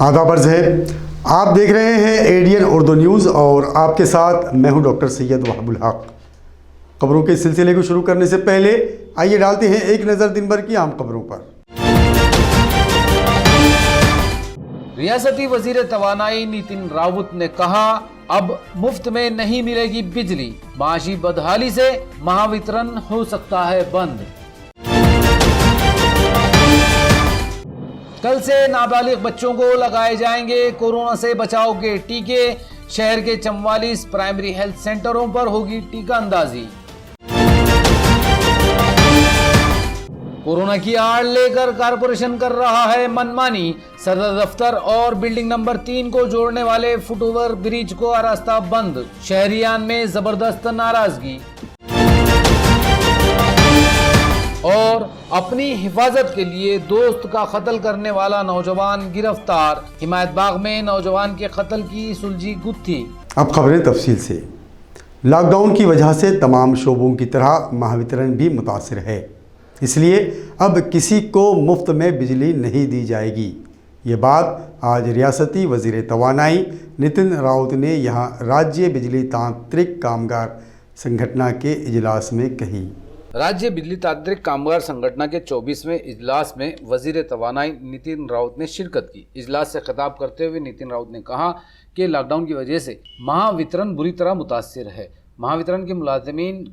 आदाब अर्ज़ है, आप देख रहे हैं एडीएन उर्दू न्यूज़ और आपके साथ मैं हूं डॉक्टर सैयद वहाबुल हक। खबरों के सिलसिले को शुरू करने से पहले आइए डालते हैं एक नज़र दिन भर की आम खबरों पर। रियासती वजीर तवानाई नितिन राउत ने कहा, अब मुफ्त में नहीं मिलेगी बिजली, माशी बदहाली से महावितरण हो सकता है बंद। कल से नाबालिग बच्चों को लगाए जाएंगे कोरोना से बचाव के टीके। शहर के 44 प्राइमरी हेल्थ सेंटरों पर होगी टीका अंदाजी। कोरोना की आड़ लेकर कारपोरेशन कर रहा है मनमानी। सदर दफ्तर और बिल्डिंग नंबर 3 को जोड़ने वाले फुटओवर ब्रिज को रास्ता बंद। शहरियान में जबरदस्त नाराजगी। और अपनी हिफाजत के लिए दोस्त का कत्ल करने वाला नौजवान गिरफ्तार। हिमायत बाग में नौजवान के कत्ल की सुलझी गुत्थी। अब खबरें तफसील से। लॉकडाउन की वजह से तमाम शोबों की तरह महावितरण भी मुतासिर है, इसलिए अब किसी को मुफ्त में बिजली नहीं दी जाएगी। ये बात आज रियासती वज़ीर तवानाई नितिन राउत ने यहाँ राज्य बिजली तांत्रिक कामगार संगठन के इजलास में कही। राज्य बिजली तांत्रिक कामगार संगठन के 24वें इजलास में वजीर तवानाई नितिन राउत ने शिरकत की। इजलास से खिताब करते हुए नितिन राउत ने कहा कि लॉकडाउन की वजह से महावितरण बुरी तरह मुतासिर है। महावितरण के मुलाजिमीन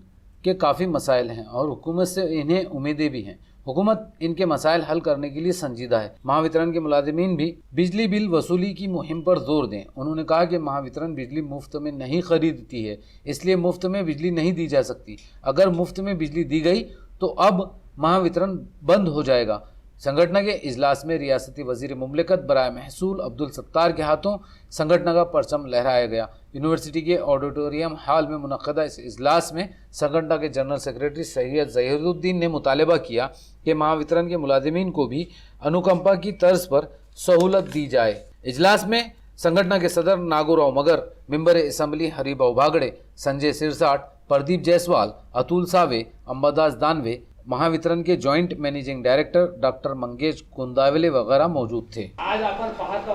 के काफ़ी मसाइल हैं और हुकूमत से इन्हें उम्मीदें भी हैं। हुकूमत इनके मसाइल हल करने के लिए संजीदा है। महावितरण के मुलाजिमीन भी बिजली बिल वसूली की मुहिम पर जोर दें। उन्होंने कहा कि महावितरण बिजली मुफ्त में नहीं खरीदती है, इसलिए मुफ्त में बिजली नहीं दी जा सकती। अगर मुफ्त में बिजली दी गई तो अब महावितरण बंद हो जाएगा। संगठन के इजलास में रियासती वजीर मुमलिकत बराए महसूल अब्दुल सत्तार के हाथों संगठन का परचम लहराया गया। यूनिवर्सिटी के ऑडिटोरियम हॉल में मुनक्कदा इस इजलास में संगठन के जनरल सेक्रेटरी सैयद ज़हीरुद्दीन ने मुतालबा किया कि महावितरण के मुलाजिमीन को भी अनुकंपा की तर्ज पर सहूलत दी जाए। इजलास में संगठन के सदर नागोराव मगर, मेंबर असम्बली हरिभाऊ भागड़े, संजय सिरसाट, प्रदीप जायसवाल, अतुल सावे, अंबादास दानवे, महावितरण के joint managing director doctor Mangesh Kundawale वगैरह मौजूद थे। आज आपण पाहतो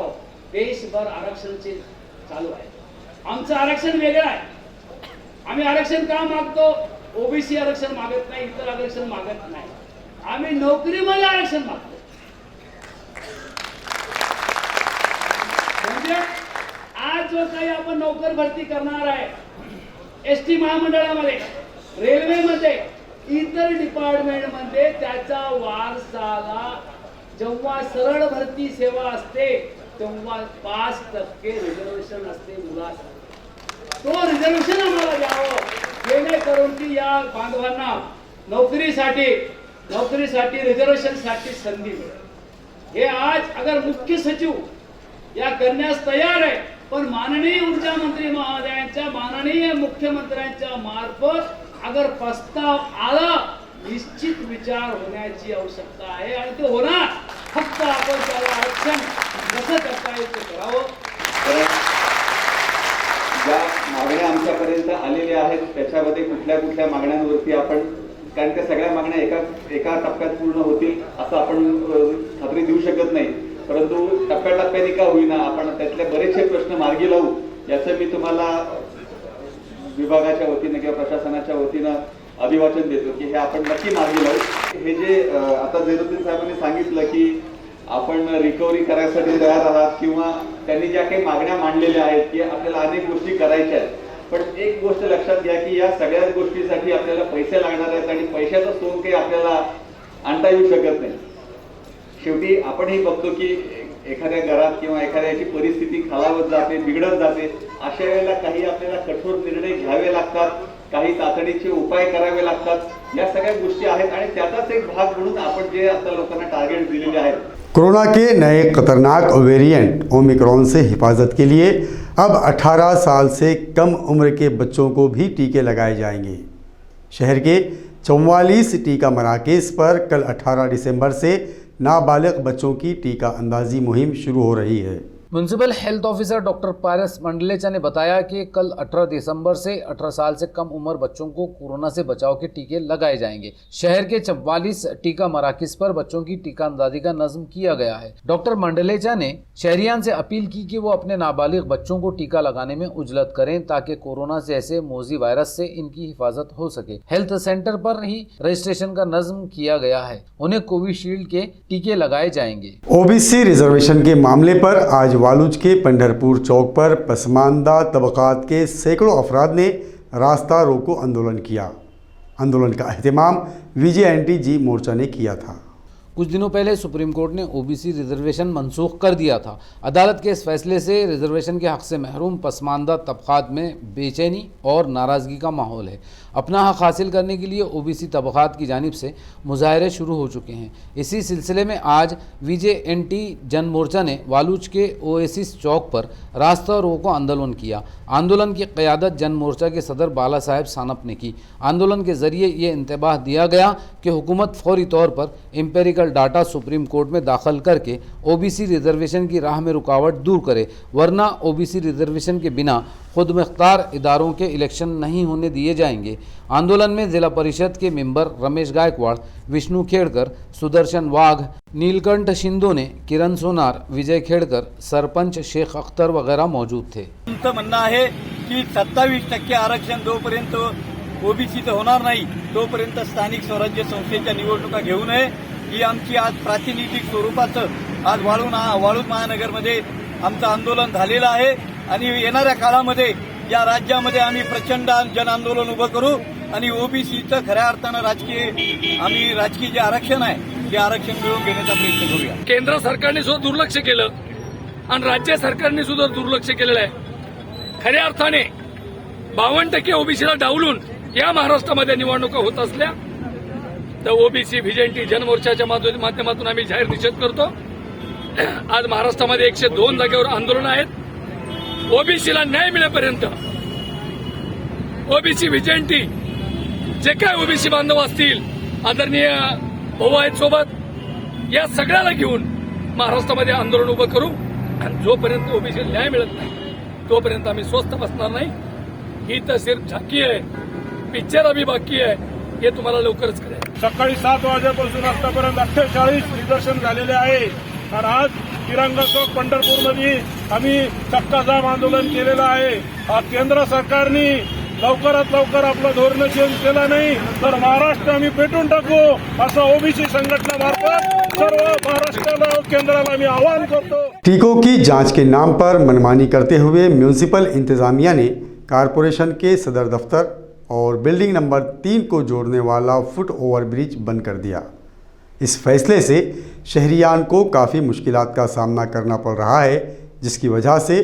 देशभर आरक्षणचे चालू आहे। आमचं आरक्षण वेगळं आहे। आम्ही आरक्षण का मागतो? ओबीसी आरक्षण मागत नाही, इतर आरक्षण मागत नाही। आम्ही नोकरीमध्ये आरक्षण मागतो। म्हणजे आज जो काही आपण नोकर भरती करणार आहे एसटी महामंडळामध्ये, रेल्वेमध्ये, इतर डिपार्टमेंट मध्ये त्याचा वारसाला जेव्हा सरळ भरती सेवा असते तेव्हा 5% रिझर्वेशन असते मुलासाठी। तो रिझर्वेशन आम्हाला द्यावं जेणेकरून की या बांधवांना नोकरीसाठी रिझर्वेशनसाठी संधी मिळेल। हे आज अगर मुख्य सचिव या करण्यास तयार आहे, पण माननीय ऊर्जा मंत्री महोदयांच्या, माननीय मुख्यमंत्र्यांच्या मार्फत अगर प्रस्ताव आला निश्चित विचार होण्याची आवश्यकता आहे आणि ते होणार। फक्त आपण त्याला आरक्षण कसं करता येईल ते करावं। ज्या मागण्या आमच्यापर्यंत आलेल्या आहेत त्याच्यामध्ये कुठल्या मागण्यांवरती आपण, कारण त्या सगळ्या मागण्या एका टप्प्यात पूर्ण होतील असं आपण खात्री देऊ शकत नाही, परंतु टप्प्याटप्प्याने का होईना आपण त्यातले बरेचसे प्रश्न मार्गी लावू याचं मी तुम्हाला विभागाच्या वतीने किंवा प्रशासनाच्या वतीनं अभिवाचन देतो की हे आपण नक्की मार्गी लावू। हे जे आता ज़हीरुद्दीन साहेबांनी सांगितलं की आपण रिकव्हरी करायसाठी तयार आहात किंवा त्यांनी ज्या काही मागण्या मांडलेल्या आहेत की आपल्याला अनेक गोष्टी करायच्या आहेत, पण एक गोष्ट लक्षात घ्या की या सगळ्याच गोष्टीसाठी आपल्याला पैसे लागणार आहेत आणि पैशाचा सोंग काही आपल्याला आणता येऊ शकत नाही। शेवटी आपणही बघतो की एखाद्या घरात किंवा एखाद्याची परिस्थिती खालावत जाते, बिघडत जाते, अशा वेळेला काही आपल्याला कठोर निर्णय घ्यावे लागतात, काही तातडीचे उपाय करावे लागतात। या सगळ्या गोष्टी आहेत आणि त्याचाच एक भाग म्हणून आपण जे आता लोकांना टार्गेट दिलेले आहेत कोरोना के नए खतरनाक वेरिएंट ओमिक्रॉन से हिफाजत के लिए अब 18 साल से कम उम्र के बच्चों को भी टीके लगाए जाएंगे। शहर के 44 टीका मराकज़ पर कल 18 दिसंबर से नाबालिग बच्चों की टीका अंदाजी मुहिम शुरू हो रही है। म्यूनसिपल हेल्थ ऑफिसर डॉक्टर पारस मंडलेचा ने बताया कि कल 18 दिसंबर से 18 साल से कम उम्र बच्चों को कोरोना से बचाव के टीके लगाए जाएंगे। शहर के 44 टीका मराकज़ पर बच्चों की टीका अंदाजी का नज़्म किया गया है। डॉक्टर मंडलेचा ने शहरियान से अपील की कि वो अपने नाबालिग बच्चों को टीका लगाने में उजलत करें ताकि कोरोना जैसे मोजी वायरस से इनकी हिफाजत हो सके। हेल्थ सेंटर पर ही रजिस्ट्रेशन का नज़्म किया गया है। उन्हें कोविशील्ड के टीके लगाए जाएंगे। ओबीसी रिजर्वेशन के मामले पर आज वालूज के पंढरपुर चौक पर पसमानदा तबकात के सैकड़ों अफराद ने रास्ता रोको आंदोलन किया। आंदोलन का एहतमाम VJNTG मोर्चा ने किया था। कुछ दिनों पहले सुप्रीम कोर्ट ने ओबीसी रिजर्वेशन मनसूख कर दिया था। अदालत के इस फैसले से रिजर्वेशन के हक से महरूम पसमानदा तबकात में बेचैनी और नाराज़गी का माहौल है। अपना हक हासिल करने के लिए ओबीसी तबकात की जानिब से मुजाहरे शुरू हो चुके हैं। इसी सिलसिले में आज VJNT जन मोर्चा ने वालूज के ओएसिस चौक पर रास्ता रोको आंदोलन किया। आंदोलन की क़यादत जन मोर्चा के सदर बाला साहेब सानप ने की। आंदोलन के ज़रिए ये इंतबाह दिया गया कि हुकूमत फौरी तौर पर एम्पेरिकल डाटा सुप्रीम कोर्ट में दाखिल करके ओबीसी रिजर्वेशन की राह में रुकावट दूर करे, वरना ओबीसी रिजर्वेशन के बिना खुद मुख्तार इदारों के इलेक्शन नहीं होने दिए जाएंगे। आंदोलन में जिला परिषद के मेंबर रमेश गायकवाड़, विष्णु खेड़कर, सुदर्शन वाघ, नीलकंठ शिंदोने, किरण सोनार, विजय खेड़कर, सरपंच शेख अख्तर वगैरह मौजूद थे। आमचं म्हणणं आहे की 27% आरक्षण जोपर्यंत ओबीसीचं होणार नाही तोपर्यंत स्थानिक स्वराज्य संस्थेच्या निवडणुका घेऊ नये, ही आमची आज प्रातिनिधिक स्वरूपाचं आज वाळूज महानगरमध्ये आमचं आंदोलन झालेलं आहे आणि येणाऱ्या काळामध्ये या राज्यामध्ये आम्ही प्रचंड जन आंदोलन उभं करू आणि ओबीसीचं खऱ्या अर्थानं राजकीय जे आरक्षण आहे ते आरक्षण मिळवून घेण्याचा प्रयत्न करूया। केंद्र सरकारने सुद्धा दुर्लक्ष केलं आणि राज्य सरकारने सुद्धा दुर्लक्ष केलेलं आहे। खऱ्या अर्थाने 52% ओबीसीला डावलून या महाराष्ट्रामध्ये निवडणुका होत असल्या तर ओबीसी VJNT जनमोर्चाच्या माध्यमातून आम्ही जाहीर निषेध करतो। आज महाराष्ट्रामध्ये 102 जागेवर आंदोलन आहेत। ओबीसीला न्याय मिळेपर्यंत ओबीसी VJNT जे काय ओबीसी बांधव असतील, आदरणीय भाऊ आहेत सोबत, या सगळ्याला घेऊन महाराष्ट्रामध्ये आंदोलन उभं करू आणि जोपर्यंत ओबीसी न्याय मिळत नाही तोपर्यंत आम्ही स्वस्थ बसणार नाही। ही तर सिर्फ झाकी आहे, पिक्चर अभी बाकी आहे, हे तुम्हाला लवकरच कळेल। सकाळी 7 वाजेपासून आतापर्यंत 48 निदर्शन झालेले आहे आणि आज तिरंगा चौक पंढरपूरमध्ये आम्ही चक्का जाम आंदोलन केलेलं आहे। आज केंद्र सरकारने लवकरात लवकर आपलं धोरण चेंज केलं नाही तर महाराष्ट्र आम्ही पेटून टाकू असं ओबीसी संघटनामार्फत सर्व महाराष्ट्राला केंद्राला मी आवाहन करतो। टीकों की जांच के नाम पर मनमानी करते हुए म्यूनिसिपल इंतजामिया ने कारपोरेशन के सदर दफ्तर और बिल्डिंग नंबर 3 को जोड़ने वाला फुट ओवर ब्रिज बंद कर दिया। इस फैसले से शहरियान को काफ़ी मुश्किलात का सामना करना पड़ रहा है, जिसकी वजह से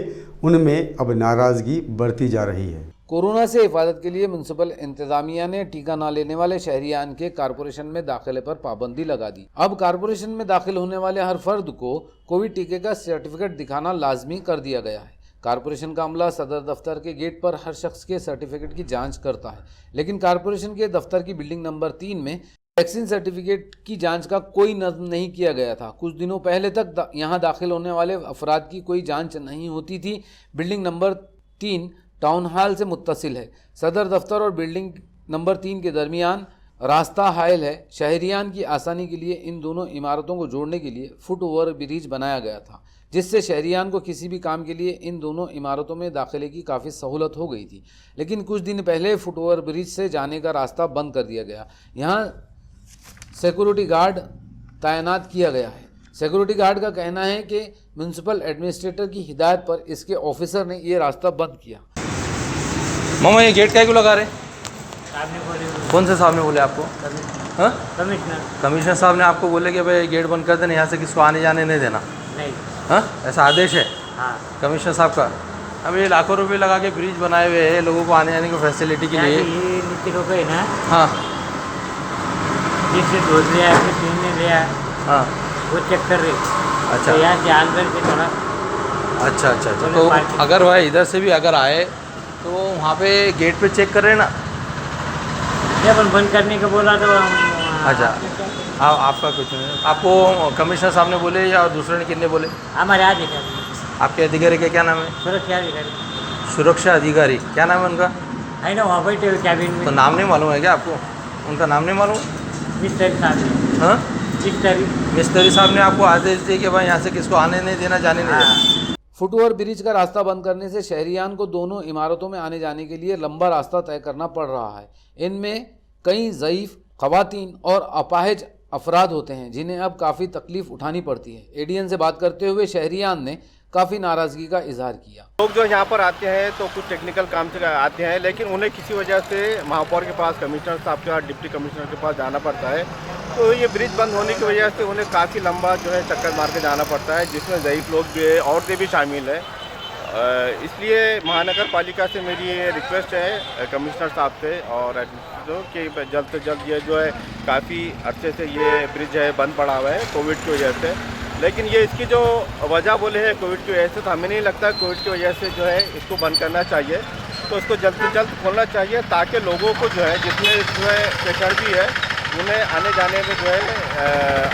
उनमें अब नाराज़गी बढ़ती जा रही है। कोरोना से हिफाजत के लिए म्यूनसिपल इंतजामिया ने टीका न लेने वाले शहरियान के कारपोरेशन में दाखिले पर पाबंदी लगा दी। अब कारपोरेशन में दाखिल होने वाले हर फर्द को कोविड टीके का सर्टिफिकेट दिखाना लाजमी कर दिया गया है। कारपोरेशन का अमला सदर दफ्तर के गेट पर हर शख्स के सर्टिफिकेट की जांच करता है, लेकिन कारपोरेशन के दफ्तर की बिल्डिंग नंबर 3 में वैक्सीन सर्टिफिकेट की जांच का कोई नज़्म नहीं किया गया था। कुछ दिनों पहले तक यहाँ दाखिल होने वाले अफराद की कोई जांच नहीं होती थी। बिल्डिंग नंबर 3 टाउन हॉल से मुत्तसिल है। सदर दफ्तर और बिल्डिंग नंबर 3 के दरमियान रास्ता हायल है। शहरियान की आसानी के लिए इन दोनों इमारतों को जोड़ने के लिए फुट ओवर ब्रिज बनाया गया था, जिससे शहरियान को किसी भी काम के लिए इन दोनों इमारतों में दाखिले की काफ़ी सहूलत हो गई थी। लेकिन कुछ दिन पहले फुट ओवर ब्रिज से जाने का रास्ता बंद कर दिया गया। यहाँ सिक्योरिटी गार्ड तैनात किया गया है। सिक्योरिटी गार्ड का कहना है कि म्यूनसिपल एडमिनिस्ट्रेटर की हिदायत पर इसके ऑफिसर ने ये रास्ता बंद किया। मामा ये गेट क्या क्यों लगा रहे? कौन से साहब ने बोले आपको? हाँ, कमिश्नर साहब ने आपको बोले कि भाई गेट बंद कर देना, यहाँ से किसको आने जाने नहीं देना? नहीं। हाँ, ऐसा आदेश है? हाँ। कमिश्नर साहब का। अब ये लाखों रुपए लगा के ब्रिज बनाए हुए हैं लोगों को आने जाने की फैसिलिटी के लिए। ये नीचे को गए ना, हाँ जिससे धोत लिया, पीने लिया, हाँ, वो चेक कर रहे। अच्छा तो यहाँ से अंदर से थोड़ा अच्छा अच्छा अच्छा। तो अगर वह इधर से भी अगर आए तो वहाँ पे गेट पे चेक कर रहे ना। जब बंद करने का बोला तो अच्छा आपका कुछ नहीं, आपको कमिश्नर साहब ने बोले या दूसरे ने कितने बोले? हमारे आज है आपके अधिकारी का क्या नाम है? सुरक्षा सुरक्षा अधिकारी, क्या नाम है उनका? है ना, वहाँ बैठे हुए कैबिन तो में। नाम नहीं मालूम है क्या आपको? उनका नाम नहीं मालूम? मिस्त्री साहब, हाँ, मिस्त्री साहब ने आपको आदेश दिए कि भाई यहाँ से किसको आने नहीं देना, जाने नहीं देना। फुटओवर ब्रिज का रास्ता बंद करने से शहरियान को दोनों इमारतों में आने जाने के लिए लंबा रास्ता तय करना पड़ रहा है। इनमें कई ज़ईफ खवातीन और अपाहिज अफराद होते हैं जिन्हें अब काफ़ी तकलीफ उठानी पड़ती है। एडीएन से बात करते हुए शहरियान ने काफ़ी नाराज़गी का इजहार किया। लोग जो यहाँ पर आते हैं तो कुछ टेक्निकल काम से आते हैं, लेकिन उन्हें किसी वजह से महापौर के पास, कमिश्नर साहब के पास, डिप्टी कमिश्नर के पास जाना पड़ता है। तो ये ब्रिज बंद होने की वजह से उन्हें काफ़ी लंबा जो है चक्कर मार के जाना पड़ता है, जिसमें ज़ईफ लोग भी है, औरतें भी शामिल है। इसलिए महानगर पालिका से मेरी ये रिक्वेस्ट है कमिश्नर साहब से और कि जल्द से जल्द ये जो है काफ़ी अच्छे से ये ब्रिज है बंद पड़ा हुआ है कोविड की वजह से, लेकिन ये इसकी जो वजह बोले है कोविड की वजह से, तो हमें नहीं लगता कोविड की वजह से जो है इसको बंद करना चाहिए। तो इसको जल्द से जल्द खोलना चाहिए ताकि लोगों को जो है जिसमें जो है पेशेंट भी है उन्हें आने जाने में जो है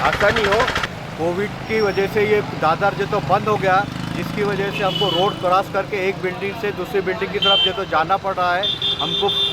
आसानी हो। कोविड की वजह से ये दादर जो तो बंद हो गया, जिसकी वजह से हमको रोड क्रॉस करके एक बिल्डिंग से दूसरी बिल्डिंग की तरफ जो तो जाना पड़ रहा है।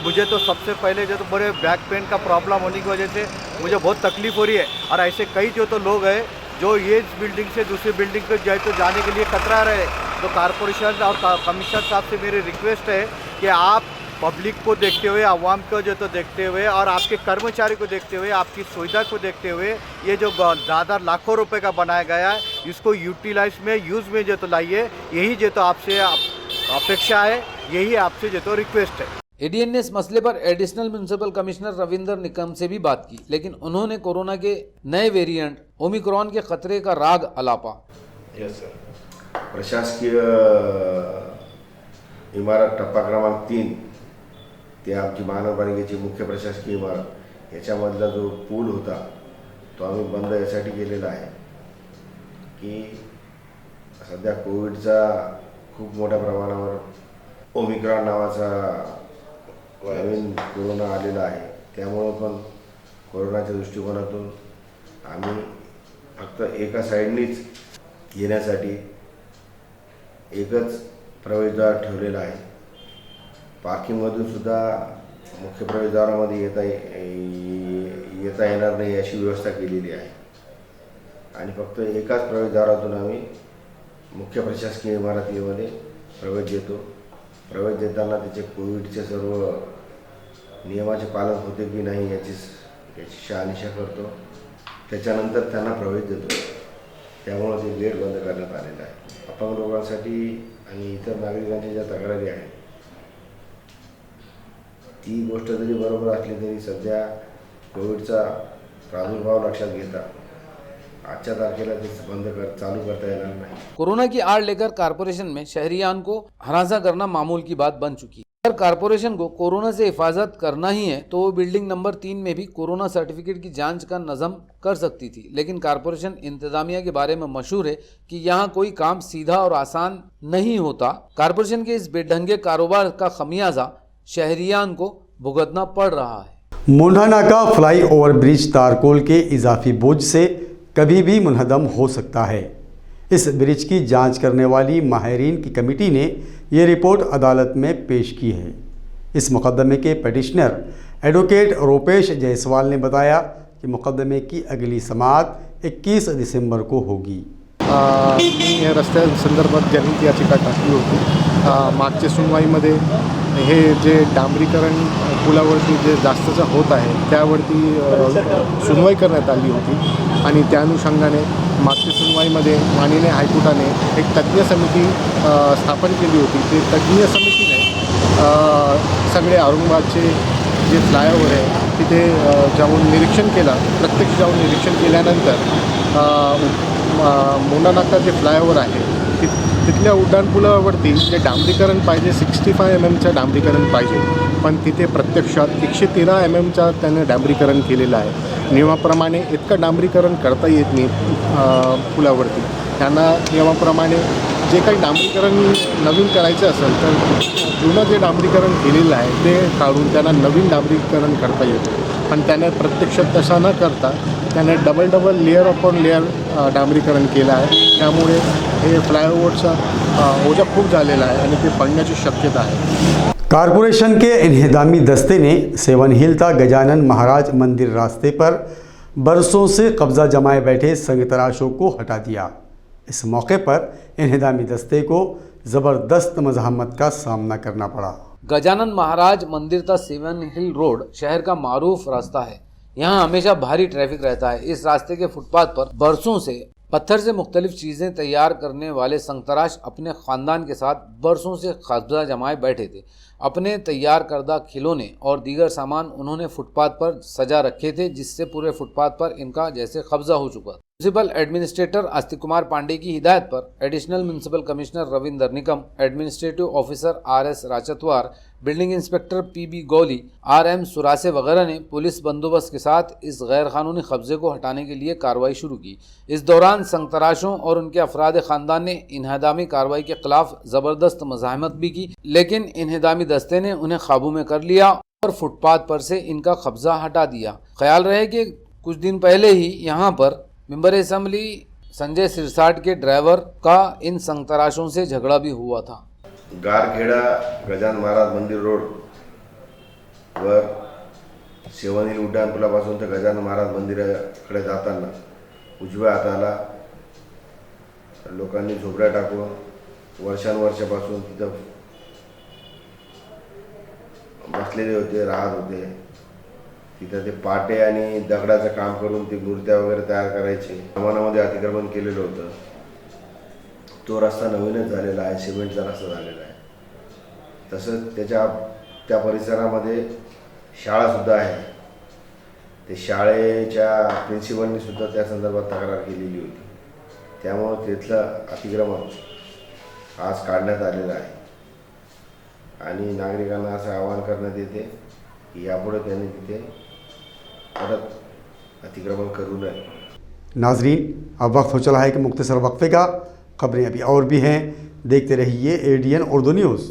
मुझे तो सबसे पहले जो तो बड़े बैक पेन का प्रॉब्लम होने की वजह से मुझे बहुत तकलीफ़ हो रही है, और ऐसे कई जो तो लोग हैं जो ये बिल्डिंग से दूसरी बिल्डिंग पर जाए तो जाने के लिए कतरा रहे। तो कारपोरेशन और कमिश्नर साहब से मेरी रिक्वेस्ट है कि आप पब्लिक को देखते हुए, आवाम को जो तो देखते हुए और आपके कर्मचारी को देखते हुए, आपकी सुविधा को देखते हुए ये जो ज़्यादा लाखों रुपए का बनाया गया है इसको यूटिलाइज में, यूज़ में जो तो लाइए। यही जो तो आपसे अपेक्षा है, यही आपसे जो तो रिक्वेस्ट है। एडीएन ने इस मसले पर additional municipal commissioner Ravinder Nikam से भी बात की, लेकिन उन्होंने कोरोना के नए वेरिएंट ओमिक्रॉन के खतरे का राग अलापा। यस सर, प्रशासकीय इमारत टप्पा क्रमांक 3 ते आमची महानगरपालिकेची मुख्य प्रशासकीय इमारत याच्यामधला जो पूल होता तो आम्ही बंद यासाठी केलेला आहे की सध्या कोविडचा खूप मोठ्या प्रमाणावर ओमिक्रॉन नावाचा नवीन कोरोना आलेला आहे। त्यामुळे पण कोरोनाच्या दृष्टिकोनातून आम्ही फक्त एका साईडनीच येण्यासाठी एकच प्रवेशद्वार ठेवलेला आहे। पार्किंगमधून सुद्धा मुख्य प्रवेशद्वारामध्ये येता येणार नाही अशी व्यवस्था केलेली आहे आणि फक्त एकाच प्रवेशद्वारातून आम्ही मुख्य प्रशासकीय इमारतीमध्ये प्रवेश देतो। प्रवेश देताना त्याचे कोविडचे सर्व नियमाचे पालन होते की नाही याची शहानिशा करतो, त्याच्यानंतर त्यांना प्रवेश देतो। त्यामुळे ते गेट बंद करण्यात आलेलं आहे। अपंग लोकांसाठी आणि इतर नागरिकांच्या ज्या तक्रारी आहेत ती गोष्ट जरी बरोबर असली तरी सध्या कोविडचा प्रादुर्भाव लक्षात घेता आजच्या तारखेला ते चालू करता येणार नाही। कोरोना की आड़ लेकर कारपोरेशन में शहरियान को हरासा करना मामूल की बात बन चुकी है। अगर कारपोरेशन को कोरोना से हिफाजत करना ही है तो वो बिल्डिंग नंबर 3 में भी कोरोना सर्टिफिकेट की जांच का नज़म कर सकती थी, लेकिन कारपोरेशन इंतजामिया के बारे में मशहूर है कि यहाँ कोई काम सीधा और आसान नहीं होता। कारपोरेशन के इस बेढंगे कारोबार का खमियाजा शहरियान को भुगतना पड़ रहा है। मोंढाना का फ्लाई ओवर ब्रिज तारकोल के इजाफी बोझ से कभी भी मुनहदम हो सकता है। इस ब्रिज की जांच करने वाली माहिरीन की कमेटी ने ये रिपोर्ट अदालत में पेश की है। इस मुकदमे के पिटिशनर एडवोकेट रूपेश जायसवाल ने बताया कि मुकदमे की अगली समाअत 21 दिसंबर को होगी। मी या रस्त्यासंदर्भात जनहित याचिका टाकली होती। मागच्या सुनवाईमध्ये हे जे डांबरीकरण पुलावरती जे जास्तचं होत आहे त्यावरती सुनवाई करण्यात आली होती आणि त्या अनुषंगाने मागच्या सुनवाईमध्ये माननीय हायकोर्टाने एक तज्ज्ञ समिती स्थापन केली होती। ते तज्ज्ञ समितीने सगळे औरंगाबादचे जे फ्लायओव्हर आहे तिथे जाऊन निरीक्षण केलं। प्रत्यक्ष जाऊन निरीक्षण केल्यानंतर मोंढानाका जे फ्लायओव्हर आहे तिथल्या उड्डाणपुलावरती जे डांबरीकरण पाहिजे 65 mm डांबरीकरण पाहिजे, पण तिथे प्रत्यक्षात 113 mm त्याने डांबरीकरण केलेलं आहे। नियमाप्रमाणे इतकं डांबरीकरण करता येत नाही पुलावरती। त्यांना नियमाप्रमाणे जे काही डांबरीकरण नवीन करायचं असेल तर जुनं जे डांबरीकरण केलेलं आहे ते काढून त्यांना नवीन डांबरीकरण करता येतं. पण त्याने प्रत्यक्षात तसा न करता त्याने डबल लेअर अपॉन लेअर डांबरीकरण केलं आहे. त्यामुळे हे फ्लायओव्हरचा ओझा खूप झालेला आहे आणि ते पडण्याची शक्यता आहे. कारपोरेशन के इन्हदामी दस्ते ने सेवन हिल था गजानन महाराज मंदिर रास्ते पर बरसों से कब्जा जमाए बैठे संगतराशों को हटा दिया। इस मौके पर इन्हदामी दस्ते को ज़बरदस्त मज़ाहमत का सामना करना पड़ा। गजानन महाराज मंदिर तक सेवन हिल रोड शहर का मारूफ रास्ता है। यहाँ हमेशा भारी ट्रैफिक रहता है। इस रास्ते के फुटपाथ पर बरसों से पत्थर से मुख्तलिफ चीज़ें तैयार करने वाले संगतराश अपने ख़ानदान के साथ बरसों से कब्जा जमाए बैठे थे। अपने तैयार करदा खिलौने और दीगर सामान उन्होंने फुटपाथ पर सजा रखे थे, जिससे पूरे फुटपाथ पर इनका जैसे कब्जा हो चुका। म्यूनिसिपल एडमिनिस्ट्रेटर आस्तिक कुमार पांडे की हिदायत पर additional municipal commissioner Ravinder Nikam, administrative officer RS Rachatwar, building inspector PB Gauli, RM Surase वगैरह ने पुलिस बंदोबस्त के साथ इस गैर कानूनी कब्जे को हटाने के लिए कार्रवाई शुरू की। इस दौरान संगतराशों और उनके अफराद खानदान ने इन्हदामी कार्रवाई के खिलाफ ज़बरदस्त मज़ाहमत भी की, लेकिन इन्हदामी दस्ते ने उन्हें काबू में कर लिया और फुटपाथ पर से इनका कब्जा हटा दिया। ख्याल रहे कि कुछ दिन पहले ही यहाँ पर मेंबर असेंबली संजय सिरसाट के ड्राइवर का इन संगतराशों से झगड़ा भी हुआ था। गारखेडा गजानन महाराज मंदिर रोड वर सेवन हिल उड्डाणपुलापासून ते गजानन महाराज मंदिराकडे जाताना उजव्या हाताला लोकांनी झोपड्या टाकून वर्षानुवर्षापासून तिथं बसलेले होते, राहत होते. तिथं ते पाटे आणि दगडाचं काम करून ते मूर्त्या वगैरे तयार करायचे. प्रमाणामध्ये अतिक्रमण केलेलं होतं. तो रस्ता नवीनच झालेला आहे, सिमेंटचा रस्ता झालेला आहे. तसंच त्या परिसरामध्ये शाळासुद्धा आहे. ते शाळेच्या प्रिन्सिपलनी सुद्धा त्या संदर्भात तक्रार केलेली होती. त्यामुळे तिथलं अतिक्रमण आज काढण्यात आलेलं आहे आणि नागरिकांना असं आवाहन करण्यात येते की यापुढे त्यांनी तिथे परत अतिक्रमण करू नये. नाजरीन, अब वक्त हो चला है कि मुख्तसर वक्फे का। खबरें अभी और भी हैं, देखते रहिए ADN उर्दू न्यूज़।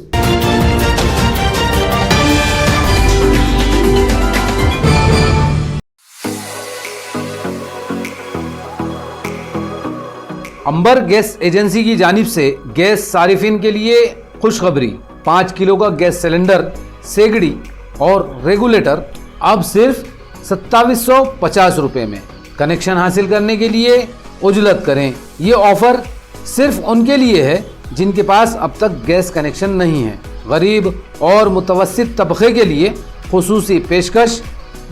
अंबर गैस एजेंसी की जानिब से गैस सारिफिन के लिए खुशखबरी। 5 किलो का गैस सिलेंडर, सेगड़ी और रेगुलेटर अब सिर्फ 2750 रुपये में। कनेक्शन हासिल करने के लिए उजलत करें। ये ऑफर सिर्फ उनके लिए है जिनके पास अब तक गैस कनेक्शन नहीं है। गरीब और मुतवस्सित तबके के लिए खुसूसी पेशकश।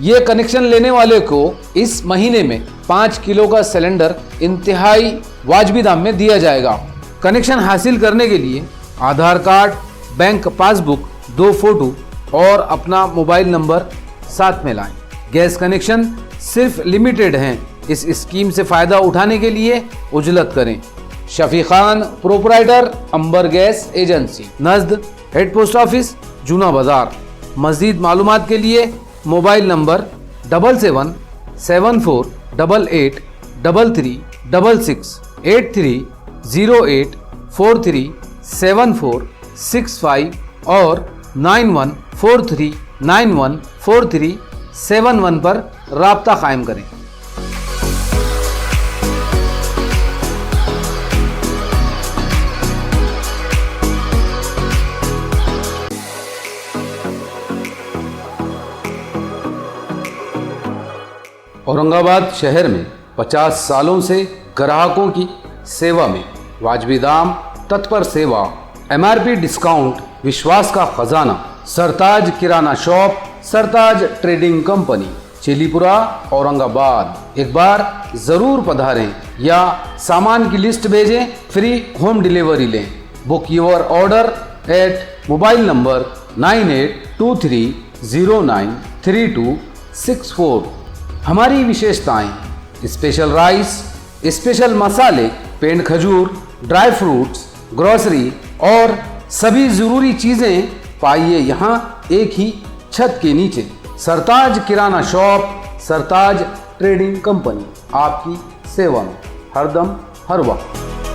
ये कनेक्शन लेने वाले को इस महीने में 5 किलो का सिलेंडर इंतहाई वाजबी दाम में दिया जाएगा। कनेक्शन हासिल करने के लिए आधार कार्ड, बैंक पासबुक, 2 फोटो और अपना मोबाइल नंबर साथ में लाएं। गैस कनेक्शन सिर्फ लिमिटेड हैं। इस स्कीम से फ़ायदा उठाने के लिए उजलत करें। Shafi Khan, proprietor, Amber gas agency, नज़द head post office, Juna Bazaar. मज़ीद मालूमात के लिए मोबाइल नंबर 77 74 88 33 66 83 08 43 74 65 और 91 43 91 43 71 पर राब्ता कायम करें। औरंगाबाद शहर में 50 सालों से ग्राहकों की सेवा में वाजबी दाम, तत्पर सेवा, MRP डिस्काउंट, विश्वास का खजाना। Sartaj Kirana shop, Sartaj trading company, Chilipura, Aurangabad. एक बार ज़रूर पधारें या सामान की लिस्ट भेजें, फ्री होम डिलीवरी लें। Book your order at mobile number 9823093264। हमारी विशेषताएं: स्पेशल राइस, स्पेशल मसाले, पेंड खजूर, ड्राई फ्रूट्स, ग्रोसरी और सभी ज़रूरी चीज़ें पाइए यहाँ एक ही छत के नीचे। सरताज Kirana shop, Sartaj trading company, आपकी सेवा में हरदम हर वक्त।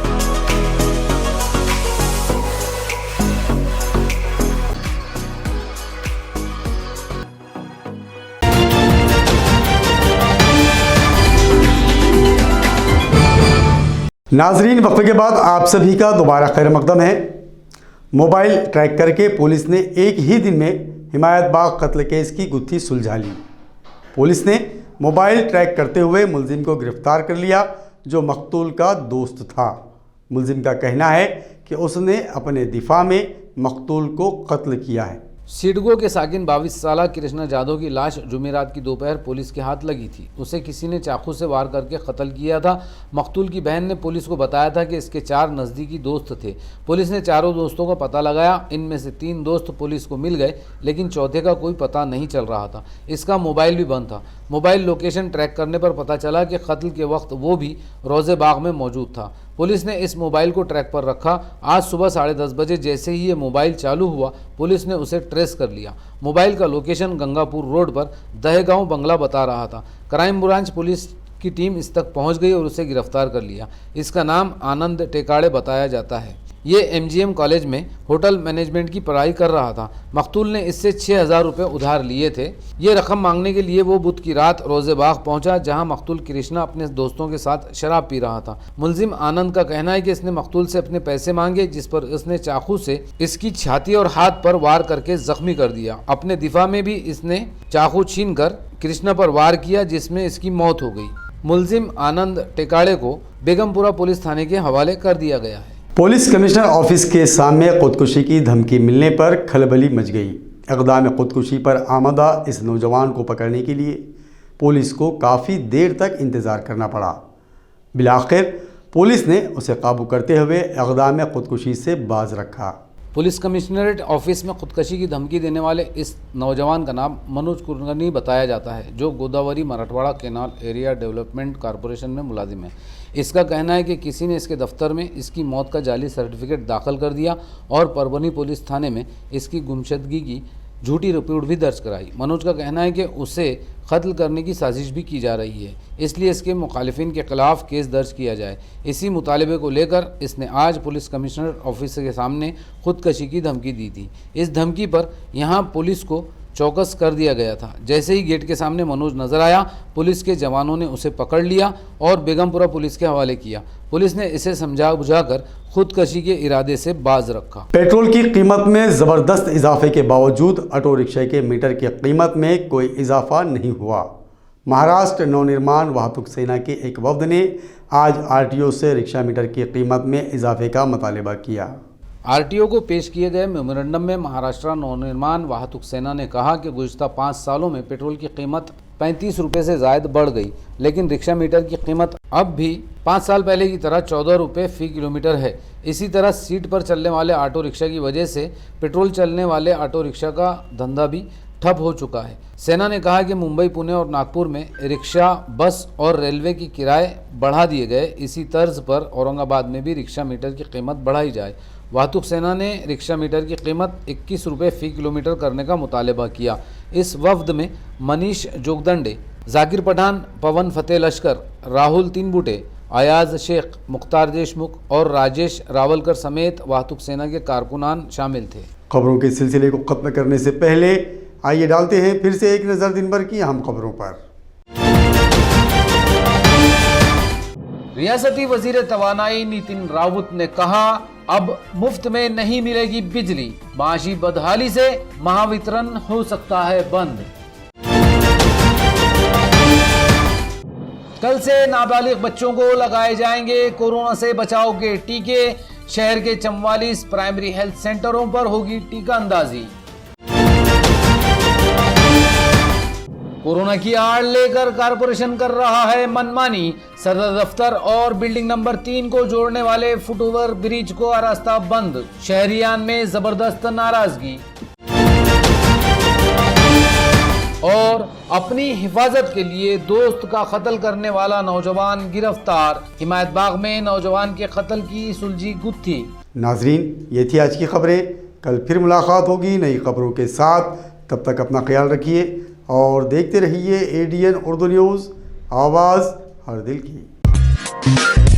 नाजरीन, वक्फे के बाद आप सभी का दोबारा खैर मकदम है। मोबाइल ट्रैक करके पुलिस ने एक ही दिन में हिमायत बाग कत्ल केस की गुत्थी सुलझा ली। पुलिस ने मोबाइल ट्रैक करते हुए मुलजिम को गिरफ्तार कर लिया, जो मकतूल का दोस्त था। मुलजिम का कहना है कि उसने अपने दिफा में मकतूल को कत्ल किया है। सिडगो के साकिन 22 साला कृष्णा जाधव की लाश जुमेरात की दोपहर पुलिस के हाथ लगी थी। उसे किसी ने चाकू से वार करके कत्ल किया था। मकतूल की बहन ने पुलिस को बताया था कि इसके 4 नज़दीकी दोस्त थे। पुलिस ने चारों दोस्तों का पता लगाया। इनमें से 3 दोस्त पुलिस को मिल गए, लेकिन चौथे का कोई पता नहीं चल रहा था। इसका मोबाइल भी बंद था। मोबाइल लोकेशन ट्रैक करने पर पता चला कि कत्ल के वक्त वो भी रोज़े बाग में मौजूद था। पुलिस ने इस मोबाइल को ट्रैक पर रखा। आज सुबह 10:30 बजे जैसे ही ये मोबाइल चालू हुआ, पुलिस ने उसे ट्रेस कर लिया। मोबाइल का लोकेशन गंगापुर रोड पर दहेगांव बंगला बता रहा था। क्राइम ब्रांच पुलिस की टीम इस तक पहुंच गई और उसे गिरफ्तार कर लिया। इसका नाम आनंद टेकाड़े बताया जाता है। ये MGM कॉलेज में होटल मैनेजमेंट की पढ़ाई कर रहा था। मकतूल ने इससे 6,000 रुपये उधार लिए थे। ये रकम मांगने के लिए वो बुध की रात रोज़े बाग पहुंचा, जहां मकतूल कृष्णा अपने दोस्तों के साथ शराब पी रहा था। मुलजिम आनंद का कहना है कि इसने मकतूल से अपने पैसे मांगे, जिस पर इसने चाकू से इसकी छाती और हाथ पर वार करके जख्मी कर दिया। अपने दिफा में भी इसने चाकू छीन कर कृष्णा पर वार किया, जिसमें इसकी मौत हो गई। मुलजिम आनंद टेकाड़े को बेगमपुरा पुलिस थाने के हवाले कर दिया गया है। पुलिस कमिश्नर ऑफिस के सामने खुदकुशी की धमकी मिलने पर खलबली मच गई। इक़दाम खुदकुशी पर आमदा इस नौजवान को पकड़ने के लिए पुलिस को काफ़ी देर तक इंतज़ार करना पड़ा। बिलाखिर पुलिस ने उसे काबू करते हुए इक़दाम खुदकुशी से बाज रखा। पुलिस कमिश्नरेट ऑफिस में खुदकशी की धमकी देने वाले इस नौजवान का नाम मनोज कुलकर्णी बताया जाता है, जो Godavari Marathwada canal area development corporation में मुलाजिम है। इसका कहना है कि किसी ने इसके दफ्तर में इसकी मौत का जाली सर्टिफिकेट दाखिल कर दिया और परभनी पुलिस थाने में इसकी गुमशदगी की झूठी रिपोर्ट भी दर्ज कराई। मनोज का कहना है कि उसे कत्ल करने की साजिश भी की जा रही है, इसलिए इसके मुखालिफिन के खिलाफ केस दर्ज किया जाए। इसी मुतालबे को लेकर इसने आज पुलिस कमिश्नर ऑफिस के सामने खुदकशी की धमकी दी थी। इस धमकी पर यहां पुलिस को चौकस कर दिया गया था। जैसे ही गेट के सामने मनोज नजर आया, पुलिस के जवानों ने उसे पकड़ लिया और बेगमपुरा पुलिस के हवाले किया। पुलिस ने इसे समझा बुझाकर खुदकशी के इरादे से बाज रखा। पेट्रोल की कीमत में ज़बरदस्त इजाफे के बावजूद ऑटो रिक्शा के मीटर की कीमत में कोई इजाफा नहीं हुआ। महाराष्ट्र नवनिर्माण वाहतुक सेना के एक वफ्द ने आज RTO से रिक्शा मीटर की कीमत में इजाफे का मुतालबा किया। RTO को पेश किए गए मेमोरेंडम में महाराष्ट्र नवनिर्माण वाहतुक सेना ने कहा कि गुज़िश्ता 5 सालों में पेट्रोल की कीमत 35 रुपये से ज़ायद बढ़ गई, लेकिन रिक्शा मीटर की कीमत अब भी 5 साल पहले की तरह 14 रुपये फ़ी किलोमीटर है। इसी तरह सीट पर चलने वाले ऑटो रिक्शा की वजह से पेट्रोल चलने वाले ऑटो रिक्शा का धंधा भी ठप हो चुका है। सेना ने कहा कि मुंबई, पुणे और नागपुर में रिक्शा, बस और रेलवे की किराए बढ़ा दिए गए। इसी तर्ज पर औरंगाबाद में भी रिक्शा मीटर की कीमत बढ़ाई जाए। वाहतुक सेना ने रिक्शा मीटर की कीमत 21 रुपये फ़ी किलोमीटर करने का मुतालबा किया। इस वफ्द में मनीष जोगदंडे, जाकिर पठान, पवन फतेह लश्कर, राहुल तीनबुटे, अयाज शेख, मुख्तार देशमुख और राजेश रावलकर समेत वाहतुक सेना के कारकुनान शामिल थे। खबरों के सिलसिले को ख़त्म करने से पहले आइए डालते हैं फिर से एक नज़र दिन भर की अहम खबरों पर। रियासती वजीर तवानाई नितिन राउत ने कहा, अब मुफ्त में नहीं मिलेगी बिजली, माशी बदहाली से महावितरण हो सकता है बंद। कल से नाबालिग बच्चों को लगाए जाएंगे कोरोना से बचाव के टीके। शहर के 44 प्राइमरी हेल्थ सेंटरों पर होगी टीका अंदाजी। कोरोना की आड़ लेकर कारपोरेशन कर रहा है मनमानी। सदर दफ्तर और बिल्डिंग नंबर 3 को जोड़ने वाले फुटओवर ब्रिज को रास्ता बंद। शहरियान में जबरदस्त नाराजगी। और अपनी हिफाजत के लिए दोस्त का कत्ल करने वाला नौजवान गिरफ्तार। हिमायत बाग में नौजवान के कत्ल की सुलझी गुत्थी। नाजरीन, ये थी आज की खबरें। कल फिर मुलाकात होगी नई खबरों के साथ। तब तक अपना ख्याल रखिए और देखते रहिए ADN उर्दू न्यूज़, आवाज़ हर दिल की।